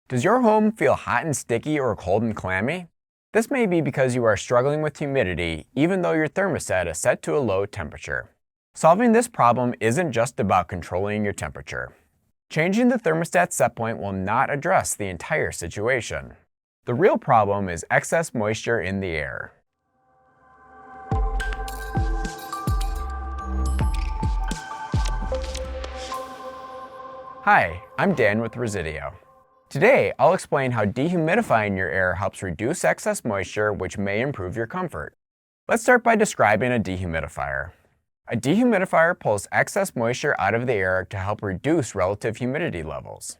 Does your home feel hot and sticky or cold and clammy? This may be because you are struggling with humidity even though your thermostat is set to a low temperature. Solving this problem isn't just about controlling your temperature. Changing the thermostat set point will not address the entire situation. The real problem is excess moisture in the air. Hi, I'm Dan with Resideo. Today, I'll explain how dehumidifying your air helps reduce excess moisture, which may improve your comfort. Let's start by describing a dehumidifier. A dehumidifier pulls excess moisture out of the air to help reduce relative humidity levels.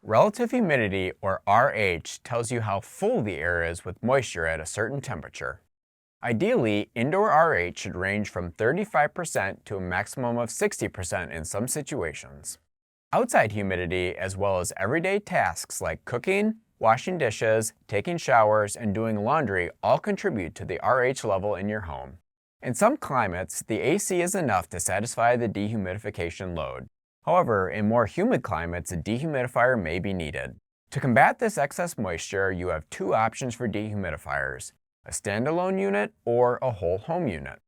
Relative humidity, or RH, tells you how full the air is with moisture at a certain temperature. Ideally, indoor RH should range from 35% to a maximum of 60% in some situations. Outside humidity, as well as everyday tasks like cooking, washing dishes, taking showers, and doing laundry all contribute to the RH level in your home. In some climates, the AC is enough to satisfy the dehumidification load. However, in more humid climates, a dehumidifier may be needed. To combat this excess moisture, you have two options for dehumidifiers: a standalone unit or a whole home unit.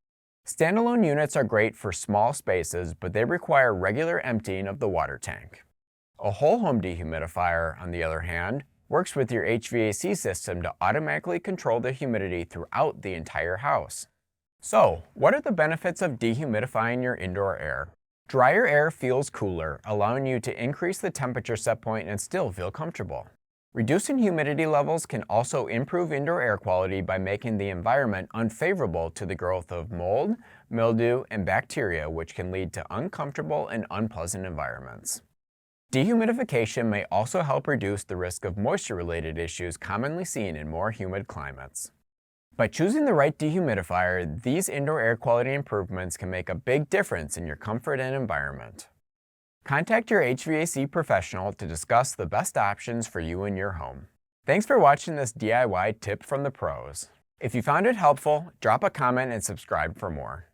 Standalone units are great for small spaces, but they require regular emptying of the water tank. A whole home dehumidifier, on the other hand, works with your HVAC system to automatically control the humidity throughout the entire house. So, what are the benefits of dehumidifying your indoor air? Drier air feels cooler, allowing you to increase the temperature set point and still feel comfortable. Reducing humidity levels can also improve indoor air quality by making the environment unfavorable to the growth of mold, mildew, and bacteria, which can lead to uncomfortable and unpleasant environments. Dehumidification may also help reduce the risk of moisture-related issues commonly seen in more humid climates. By choosing the right dehumidifier, these indoor air quality improvements can make a big difference in your comfort and environment. Contact your HVAC professional to discuss the best options for you and your home. Thanks for watching this DIY tip from the pros. If you found it helpful, drop a comment and subscribe for more.